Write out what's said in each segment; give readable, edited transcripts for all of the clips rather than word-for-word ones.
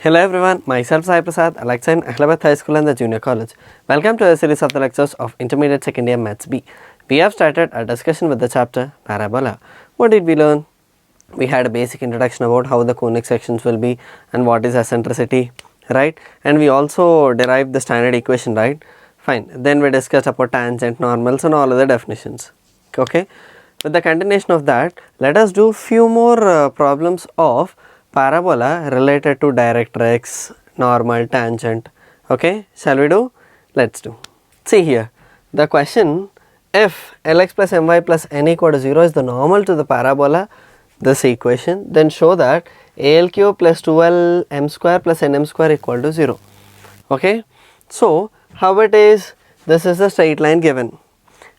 Hello everyone, myself Sai Prasad, a lecturer in Ahmedabad High School and the Junior College. Welcome to a series of the lectures of Intermediate Second Year Maths B. We have started a discussion with the chapter Parabola. What did we learn? We had a basic introduction about how the conic sections will be and what is eccentricity, right? And we also derived the standard equation, right? Fine. Then we discussed about tangent, normals and all other definitions. Okay. With the continuation of that, let us do few more problems of parabola related to directrix, normal, tangent. Okay, shall we do? Let's do. See here, the question, if Lx plus My plus n equal to 0 is the normal to the parabola, this equation, then show that Al cube plus 2L m square plus nm square equal to 0. Okay, so how it is? This is a straight line given,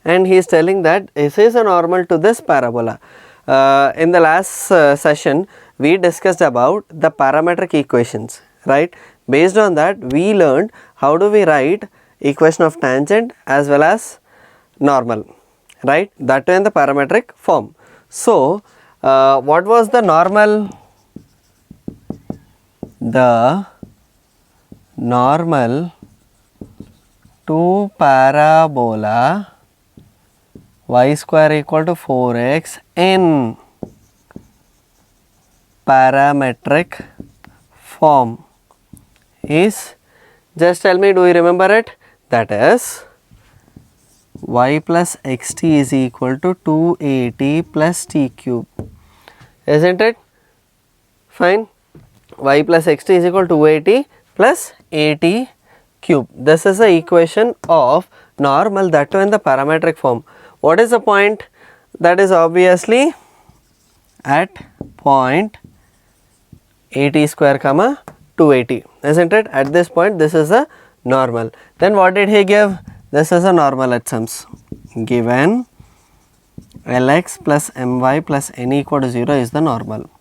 and he is telling that this is a normal to this parabola. In the last session, we discussed about the parametric equations, right? Based on that, we learned how do we write equation of tangent as well as normal, right? That in the parametric form. So, what was the normal? The normal to parabola y square equal to 4x in parametric form is, just tell me, do you remember it? That is y plus xt is equal to 2at plus t cube, isn't it? Fine. Y plus xt is equal to 2at plus at cube. This is the equation of normal, that too in the parametric form. What is the point? That is obviously at point 80 square comma 280, isn't it? At this point, this is a normal. Then what did he give? This is a normal at sums. Given Lx plus My plus n equal to 0 is the normal.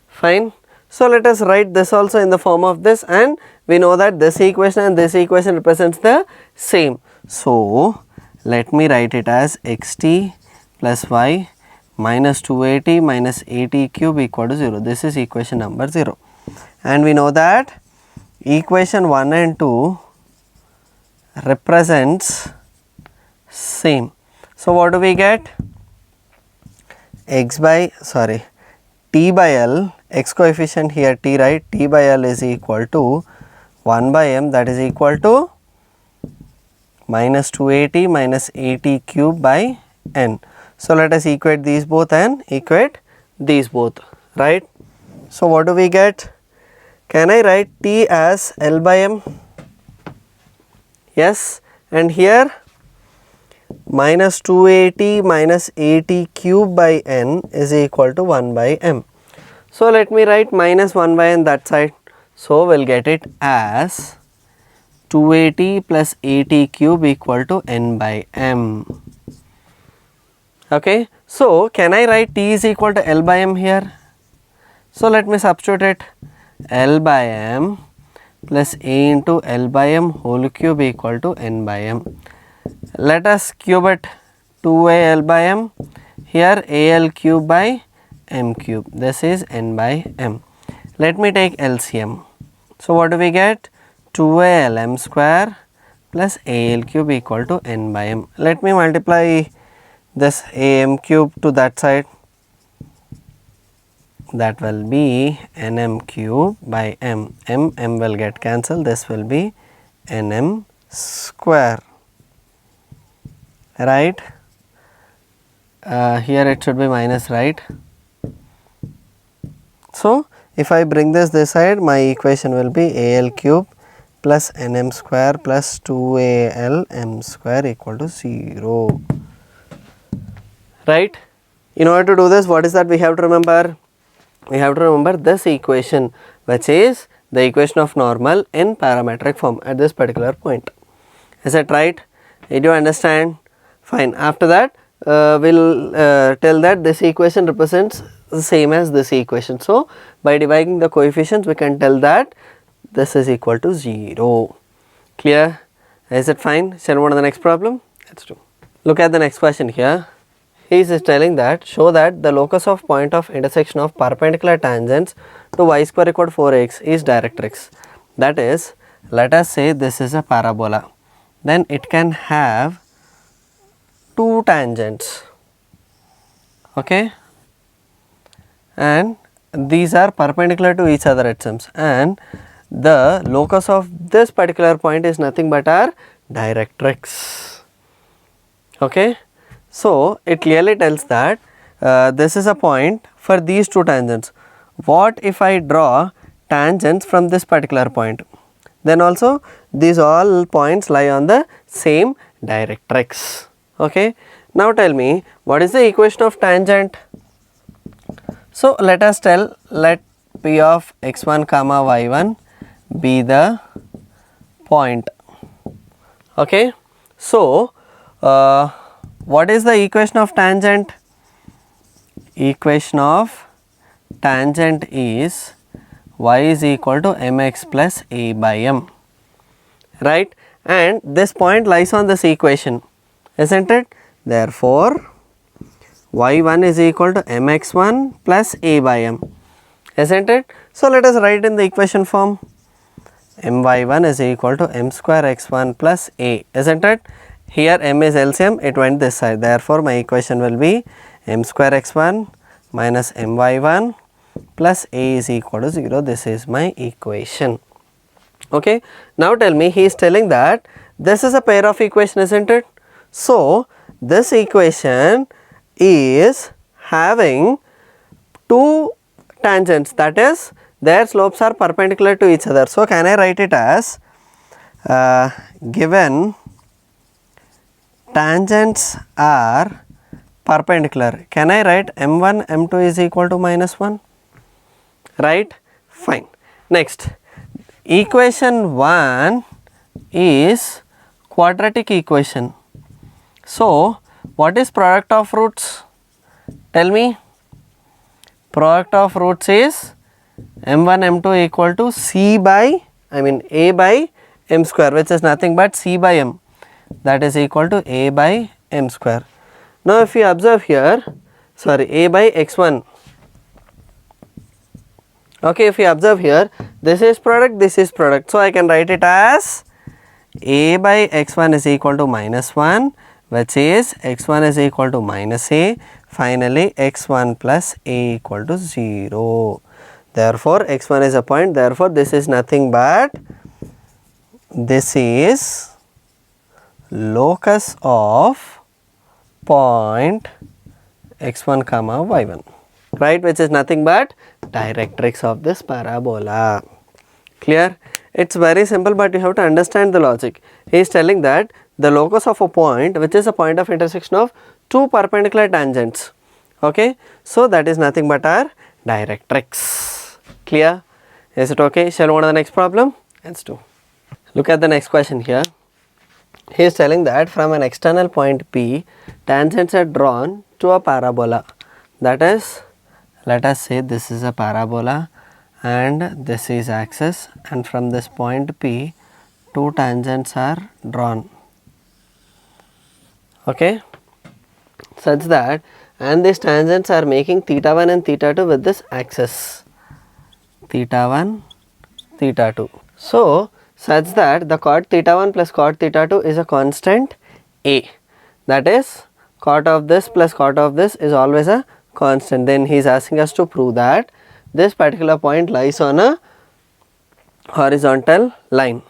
Fine. So let us write this also in the form of this, and we know that this equation and this equation represents the same. So let me write it as xt plus y minus 2at minus at cube equal to 0. This is equation number 0. And we know that equation 1 and 2 represents same. So what do we get? T by L, x coefficient here t, right? T by L is equal to 1 by m, that is equal to minus 2at minus at cube by n. So let us equate these both and equate these both, right? So what do we get? Can I write t as L by m? Yes. And here minus 2at minus at cube by n is equal to 1 by m. So let me write minus 1 by n that side. So we'll get it as 2at plus at cube equal to n by m. Okay. So can I write t is equal to L by m here? So let me substitute it. L by m plus a into L by m whole cube equal to n by m. Let us cube it. 2a L by m, here al cube by m cube, this is n by m. Let me take LCM. So what do we get? 2al m square plus al cube equal to n by m. Let me multiply this am cube to that side. That will be nm cube by m. M will get cancelled. This will be nm square. Right? Here it should be minus, right? So if I bring this side, my equation will be al cube plus nm square plus 2al m square equal to 0. Right? In order to do this, what is that we have to remember? We have to remember this equation, which is the equation of normal in parametric form at this particular point. Is that right? Did you understand? Fine. After that, we'll tell that this equation represents the same as this equation. So by dividing the coefficients, we can tell that this is equal to 0. Clear? Is it fine? Shall we move on to the next problem? Let's do. Look at the next question here. he is telling that show that the locus of point of intersection of perpendicular tangents to y square equal to 4x is directrix. That is, let us say this is a parabola, then it can have two tangents, okay, and these are perpendicular to each other it seems, and the locus of this particular point is nothing but our directrix, okay. So, it clearly tells that this is a point for these two tangents. What if I draw tangents from this particular point? Then also these all points lie on the same directrix, okay. Now tell me, what is the equation of tangent? So, let us tell, let p of x1 comma y1 be the point, okay. So, what is the equation of tangent? Equation of tangent is y is equal to mx plus a by m, right, and this point lies on this equation, isn't it? Therefore, y1 is equal to mx1 plus a by m, isn't it? So, let us write in the equation form, my1 is equal to m square x1 plus a, isn't it? Here m is LCM, it went this side, therefore my equation will be m square x1 minus my1 plus a is equal to 0. This is my equation, okay. Now tell me, he is telling that this is a pair of equation, isn't it? So, this equation is having two tangents, that is their slopes are perpendicular to each other. So, can I write it as given tangents are perpendicular, can I write m1 m2 is equal to minus 1, right? Fine. Next, equation 1 is quadratic equation. So, what is product of roots? Tell me. Product of roots is m1 m2 equal to c by, a by m square, which is nothing but c by m, that is equal to a by m square. Now, if you observe here, a by x1, okay, if you observe here, this is product, this is product. So, I can write it as a by x1 is equal to minus 1, which is x1 is equal to minus a, finally x1 plus a equal to 0. Therefore, x1 is a point, therefore, this is nothing but this is locus of point x1 comma y1, right, which is nothing but directrix of this parabola. Clear? It is very simple, but you have to understand the logic. He is telling that the locus of a point, which is a point of intersection of two perpendicular tangents, okay. So, that is nothing but our directrix. Clear? Is it okay? Shall we go to the next problem? Let's do. Look at the next question here. He is telling that from an external point P, tangents are drawn to a parabola. That is, let us say this is a parabola and this is axis, and from this point P, two tangents are drawn, okay, such that, and these tangents are making theta 1 and theta 2 with this axis, theta 1, theta 2. So, such that the cot theta 1 plus cot theta 2 is a constant A, that is cot of this plus cot of this is always a constant. Then he is asking us to prove that this particular point lies on a horizontal line,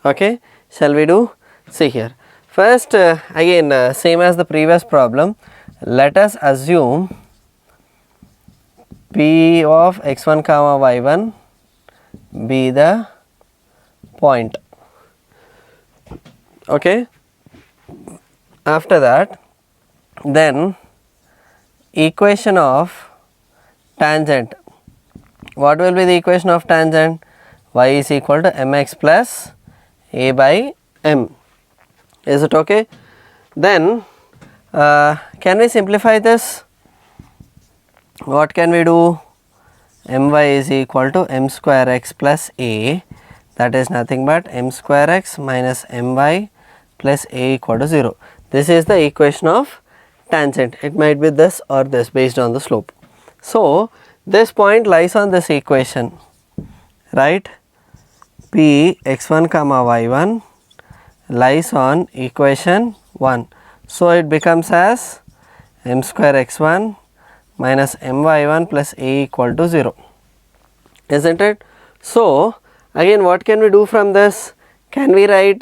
okay. Shall we do? See here. First, again same as the previous problem, let us assume P of x1 comma y1 be the point, okay. After that, then equation of tangent, what will be the equation of tangent? Y is equal to mx plus a by m, is it okay? Then can we simplify this? What can we do? My is equal to m square x plus a, that is nothing but m square x minus my plus a equal to 0. This is the equation of tangent. It might be this or this based on the slope. So this point lies on this equation, right? P x1 comma y1 lies on equation 1. So it becomes as m square x1 minus my1 plus a equal to 0, isn't it? So again, what can we do from this? Can we write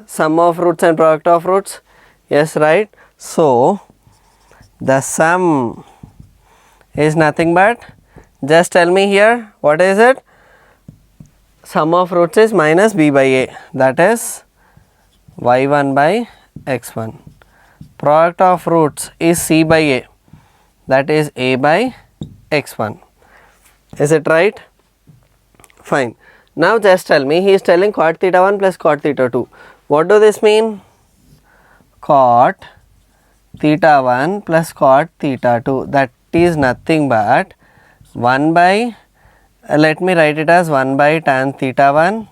sum of roots and product of roots? Yes, right. So the sum is nothing but, just tell me here, what is it? Sum of roots is minus b by a, that is y1 by x1. Product of roots is c by a, that is a by x1. Is it right? Fine. Now just tell me, he is telling cot theta 1 plus cot theta 2. What do this mean? Cot theta 1 plus cot theta 2, that is nothing but 1 by, let me write it as 1 by tan theta 1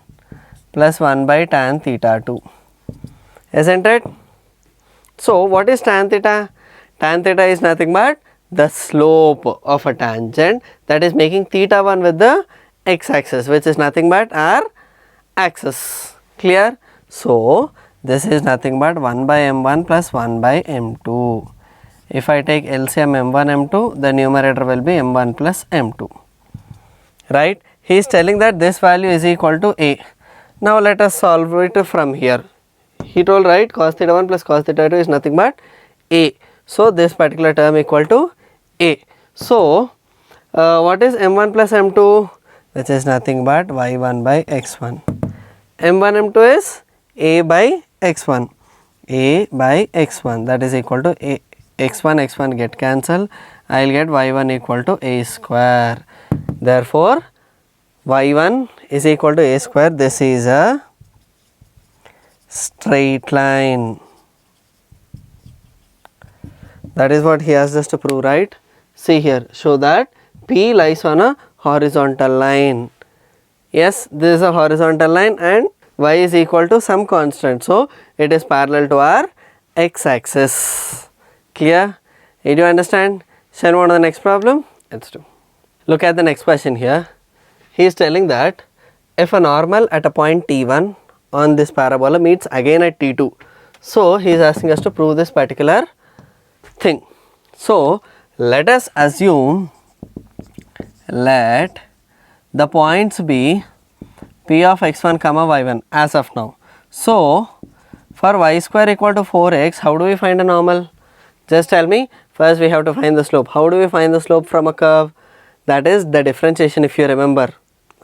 plus 1 by tan theta 2, isn't it? So what is tan theta? Tan theta is nothing but the slope of a tangent that is making theta 1 with the x axis, which is nothing but our axis. Clear? So this is nothing but 1 by m1 plus 1 by m2. If I take LCM m1 m2, the numerator will be m1 plus m2. Right? He is telling that this value is equal to a. Now let us solve it from here. He told, right, cos theta 1 plus cos theta 2 is nothing but a. So this particular term equal to a. So what is m1 plus m2? Which is nothing but y1 by x1. m1 m2 is a by x1. A by x1, that is equal to a. x1 get cancelled. I will get y1 equal to a square. Therefore y1 is equal to a square. This is a straight line. That is what he asked us to prove, right? See here, show that P lies on a horizontal line. Yes, this is a horizontal line and y is equal to some constant. So it is parallel to our x axis. Clear? Did you understand? Shall we move on to the next problem? Let's do. Look at the next question here. He is telling that if a normal at a point t1 on this parabola meets again at t2. So he is asking us to prove this particular thing. So let us assume, let the points be p of x1 comma y1 as of now. So for y square equal to 4x, how do we find a normal? Just tell me. First we have to find the slope. How do we find the slope from a curve? That is the differentiation, if you remember.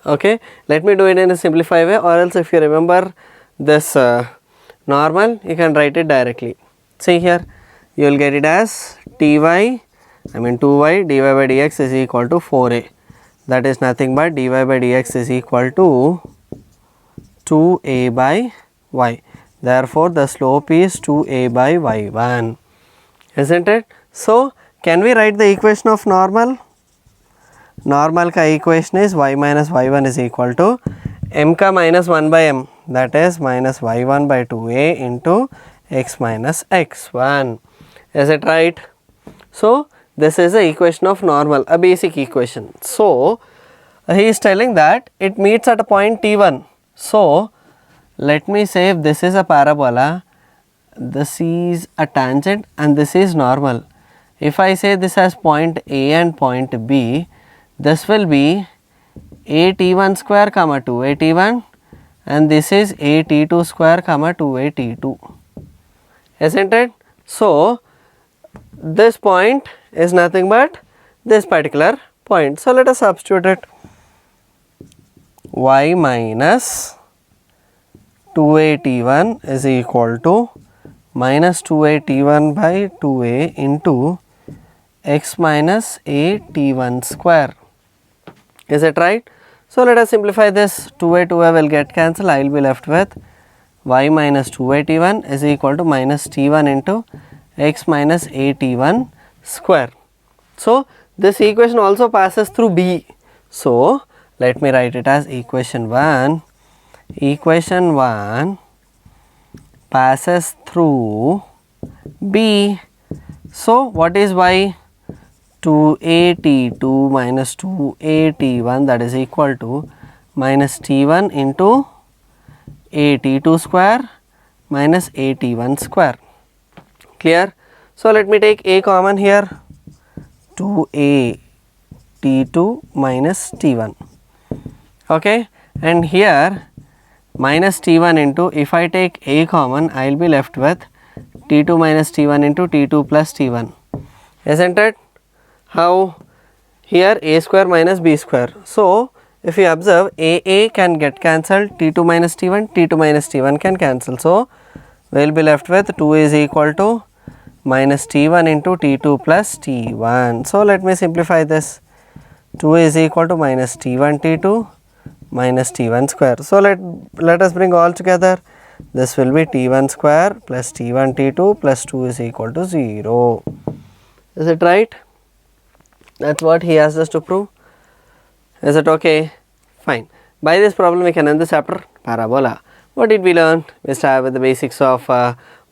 Okay, let me do it in a simplified way, or else if you remember this normal, you can write it directly. See here, you will get it as 2y dy by dx is equal to 4a. That is nothing but dy by dx is equal to 2a by y. Therefore the slope is 2a by y1, isn't it? So can we write the equation of normal? Normal ka equation is y minus y1 is equal to m ka minus 1 by m, that is minus y1 by 2a into x minus x1. Is it right? So this is the equation of normal, a basic equation. So he is telling that it meets at a point t1. So let me say if this is a parabola, this is a tangent and this is normal. If I say this as point A and point B, this will be a t1 square comma 2a t1 and this is a t2 square comma 2a t2, isn't it? So this point is nothing but this particular point. So let us substitute it. Y minus 2a t1 is equal to minus 2a t1 by 2a into x minus a t1 square. Is it right? So let us simplify this. 2a will get cancelled. I will be left with y minus 2a t1 is equal to minus t1 into x minus a t1 square. So this equation also passes through B. So let me write it as equation 1. Equation 1 passes through B. So what is y? 2at2 minus 2at1, that is equal to minus t1 into at2 square minus at1 square. Clear? So let me take a common here, 2a t2 minus t1, okay, and here minus t1 into, if I take a common, I will be left with t2 minus t1 into t2 plus t1, isn't it? How? Here a square minus b square. So if you observe, a can get cancelled, t2 minus t1 minus t1 can cancel. So we will be left with 2 is equal to minus t1 into t2 plus t1. So let me simplify this. 2 is equal to minus t1 t2 minus t1 square. So let us bring all together. This will be t1 square plus t1 t2 plus 2 is equal to 0. Is it right? That's what he asked us to prove. Is it okay? Fine. By this problem we can end the chapter parabola. What did we learn? We start with the basics of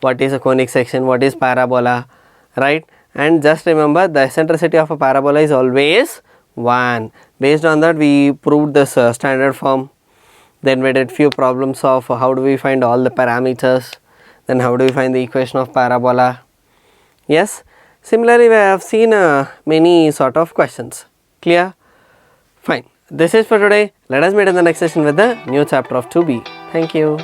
what is a conic section, what is parabola, right? And just remember, the eccentricity of a parabola is always 1. Based on that we proved this standard form. Then we did few problems of how do we find all the parameters, then how do we find the equation of parabola. Yes. Similarly, we have seen many sort of questions. Clear? Fine. This is for today. Let us meet in the next session with the new chapter of 2B. Thank you.